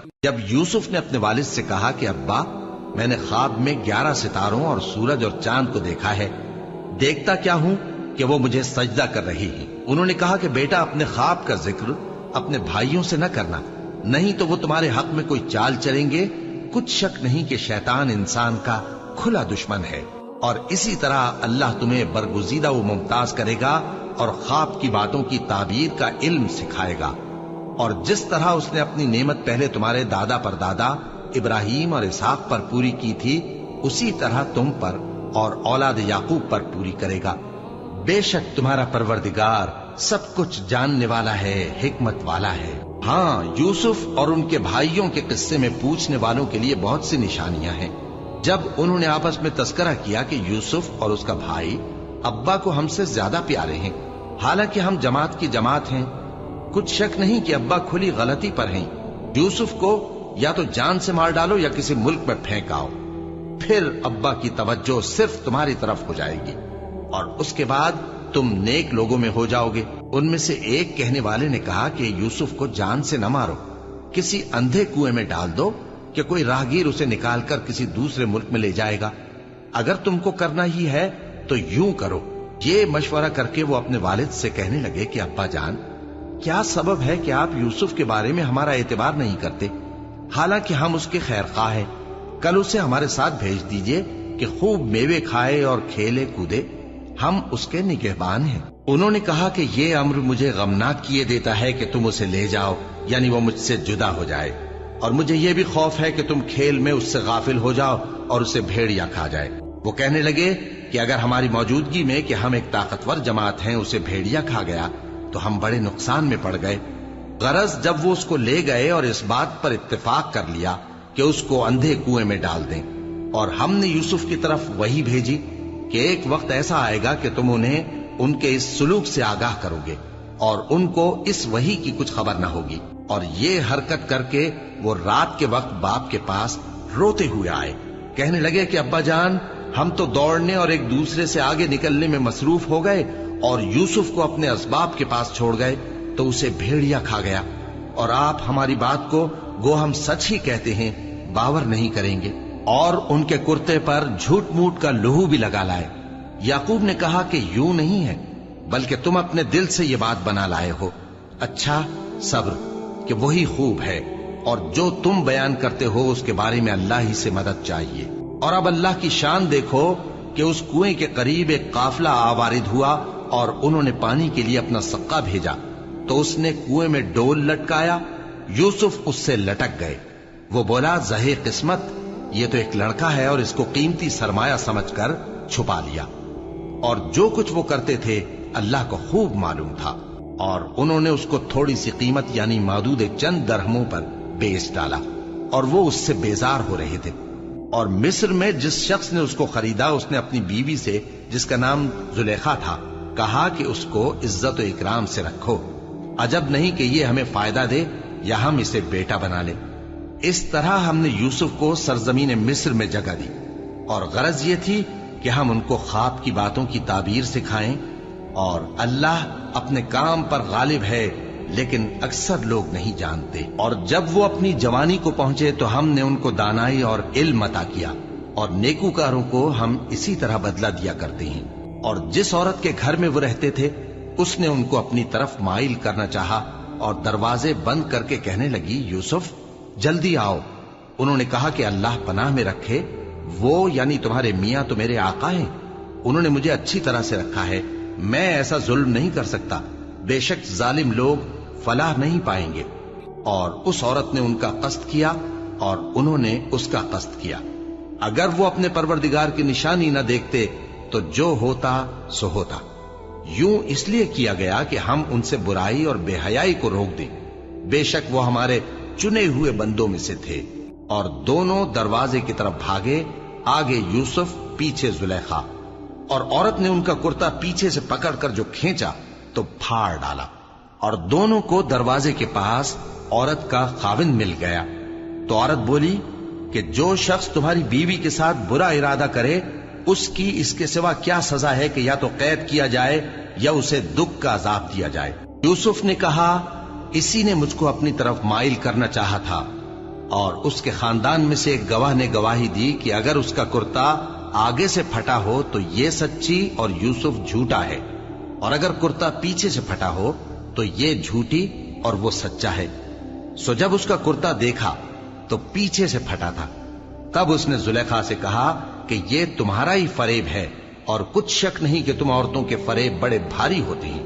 جب یوسف نے اپنے والد سے کہا کہ ابا میں نے خواب میں 11 ستاروں اور سورج اور چاند کو دیکھا ہے، دیکھتا کیا ہوں کہ وہ مجھے سجدہ کر رہی ہیں، انہوں نے کہا کہ بیٹا اپنے خواب کا ذکر اپنے بھائیوں سے نہ کرنا، نہیں تو وہ تمہارے حق میں کوئی چال چلیں گے۔ کچھ شک نہیں کہ شیطان انسان کا کھلا دشمن ہے، اور اسی طرح اللہ تمہیں برگزیدہ و ممتاز کرے گا اور خواب کی باتوں کی تعبیر کا علم سکھائے گا، اور جس طرح اس نے اپنی نعمت پہلے تمہارے دادا پر دادا ابراہیم اور اسحاق پر پوری کی تھی، اسی طرح تم پر اور اولاد یعقوب پر پوری کرے گا۔ بے شک تمہارا پروردگار سب کچھ جاننے والا ہے، حکمت والا ہے۔ ہاں، یوسف اور ان کے بھائیوں کے قصے میں پوچھنے والوں کے لیے بہت سی نشانیاں ہیں۔ جب انہوں نے آپس میں تذکرہ کیا کہ یوسف اور اس کا بھائی ابا کو ہم سے زیادہ پیارے ہیں، حالانکہ ہم جماعت کی جماعت ہیں، کچھ شک نہیں کہ ابا کھلی غلطی پر ہیں، یوسف کو یا تو جان سے مار ڈالو یا کسی ملک میں پھینک آؤ، پھر ابا کی توجہ صرف تمہاری طرف ہو جائے گی اور اس کے بعد تم نیک لوگوں میں ہو جاؤ گے۔ ان میں سے ایک کہنے والے نے کہا کہ یوسف کو جان سے نہ مارو، کسی اندھے کنویں میں ڈال دو کہ کوئی راہگیر اسے نکال کر کسی دوسرے ملک میں لے جائے گا، اگر تم کو کرنا ہی ہے تو یوں کرو۔ یہ مشورہ کر کے وہ اپنے والد سے کہنے لگے کہ ابا جان، کیا سبب ہے کہ آپ یوسف کے بارے میں ہمارا اعتبار نہیں کرتے، حالانکہ ہم اس کے خیر خواہ ہیں؟ کل اسے ہمارے ساتھ بھیج دیجئے کہ خوب میوے کھائے اور کھیلے کودے، ہم اس کے نگہبان ہیں۔ انہوں نے کہا کہ یہ امر مجھے غمناک کیے دیتا ہے کہ تم اسے لے جاؤ، یعنی وہ مجھ سے جدا ہو جائے، اور مجھے یہ بھی خوف ہے کہ تم کھیل میں اس سے غافل ہو جاؤ اور اسے بھیڑیا کھا جائے۔ وہ کہنے لگے کہ اگر ہماری موجودگی میں کہ ہم ایک طاقتور جماعت ہیں اسے بھیڑیا کھا گیا تو ہم بڑے نقصان میں پڑ گئے۔ غرض جب وہ اس کو لے گئے اور اس بات پر اتفاق کر لیا کہ اس کو اندھے کنویں میں ڈال دیں، اور ہم نے یوسف کی طرف وحی بھیجی کہ ایک وقت ایسا آئے گا کہ تم انہیں ان کے اس سلوک سے آگاہ کرو گے اور ان کو اس وحی کی کچھ خبر نہ ہوگی، اور یہ حرکت کر کے وہ رات کے وقت باپ کے پاس روتے ہوئے آئے، کہنے لگے کہ ابا جان، ہم تو دوڑنے اور ایک دوسرے سے آگے نکلنے میں مصروف ہو گئے اور یوسف کو اپنے اسباب کے پاس چھوڑ گئے تو اسے بھیڑیا کھا گیا، اور آپ ہماری بات کو گو ہم سچ ہی کہتے ہیں باور نہیں کریں گے، اور ان کے کرتے پر جھوٹ موٹ کا لہو بھی لگا لائے۔ یعقوب نے کہا کہ یوں نہیں ہے، بلکہ تم اپنے دل سے یہ بات بنا لائے ہو، اچھا صبر کہ وہی خوب ہے، اور جو تم بیان کرتے ہو اس کے بارے میں اللہ ہی سے مدد چاہیے۔ اور اب اللہ کی شان دیکھو کہ اس کنویں کے قریب ایک قافلہ آوارد ہوا اور انہوں نے پانی کے لیے اپنا سقا بھیجا، تو اس نے کنویں میں ڈول لٹکایا، یوسف اس سے لٹک گئے۔ وہ بولا زہے قسمت، یہ تو ایک لڑکا ہے، اور اس کو قیمتی سرمایہ سمجھ کر چھپا لیا۔ اور جو کچھ وہ کرتے تھے اللہ کو خوب معلوم تھا، اور انہوں نے اس کو تھوڑی سی قیمت یعنی معدود چند درہموں پر بیچ ڈالا، اور وہ اس سے بیزار ہو رہے تھے۔ اور مصر میں جس شخص نے اس کو خریدا، اس نے اپنی بیوی سے جس کا نام زلیخا تھا کہا کہ اس کو عزت و اکرام سے رکھو، عجب نہیں کہ یہ ہمیں فائدہ دے یا ہم اسے بیٹا بنا لیں۔ اس طرح ہم نے یوسف کو سرزمین مصر میں جگہ دی، اور غرض یہ تھی کہ ہم ان کو خواب کی باتوں کی تعبیر سکھائیں، اور اللہ اپنے کام پر غالب ہے لیکن اکثر لوگ نہیں جانتے۔ اور جب وہ اپنی جوانی کو پہنچے تو ہم نے ان کو دانائی اور علم عطا کیا، اور نیکوکاروں کو ہم اسی طرح بدلہ دیا کرتے ہیں۔ اور جس عورت کے گھر میں وہ رہتے تھے اس نے ان کو اپنی طرف مائل کرنا چاہا اور دروازے بند کر کے کہنے لگی یوسف جلدی آؤ۔ انہوں نے کہا کہ اللہ پناہ میں رکھے، وہ یعنی تمہارے میاں تو میرے آقا ہیں، انہوں نے مجھے اچھی طرح سے رکھا ہے، میں ایسا ظلم نہیں کر سکتا، بے شک ظالم لوگ فلاح نہیں پائیں گے۔ اور اس عورت نے ان کا قصد کیا اور انہوں نے اس کا قصد کیا۔ اگر وہ اپنے پروردگار کی نشانی نہ دیکھتے تو جو ہوتا سو ہوتا۔ یوں اس لیے کیا گیا کہ ہم ان سے برائی اور بے حیائی کو روک دیں، بے شک وہ ہمارے چنے ہوئے بندوں میں سے تھے۔ اور دونوں دروازے کی طرف بھاگے، آگے یوسف پیچھے زلیخا، اور عورت نے ان کا کرتا پیچھے سے پکڑ کر جو کھینچا تو پھاڑ ڈالا، اور دونوں کو دروازے کے پاس عورت کا خاوند مل گیا۔ تو عورت بولی کہ جو شخص تمہاری بیوی کے ساتھ برا ارادہ کرے اس کی اس کے سوا کیا سزا ہے کہ یا تو قید کیا جائے یا اسے دکھ کا عذاب دیا جائے۔ یوسف نے کہا اسی نے مجھ کو اپنی طرف مائل کرنا چاہا تھا، اور اس کے خاندان میں سے ایک گواہ نے گواہی دی کہ اگر اس کا کرتا آگے سے پھٹا ہو تو یہ سچی اور یوسف جھوٹا ہے، اور اگر کرتا پیچھے سے پھٹا ہو تو یہ جھوٹی اور وہ سچا ہے۔ سو جب اس کا کرتا دیکھا تو پیچھے سے پھٹا تھا۔ تب اس نے زلیخا سے کہا کہ یہ تمہارا ہی فریب ہے، اور کچھ شک نہیں کہ تم عورتوں کے فریب بڑے بھاری ہوتے ہیں۔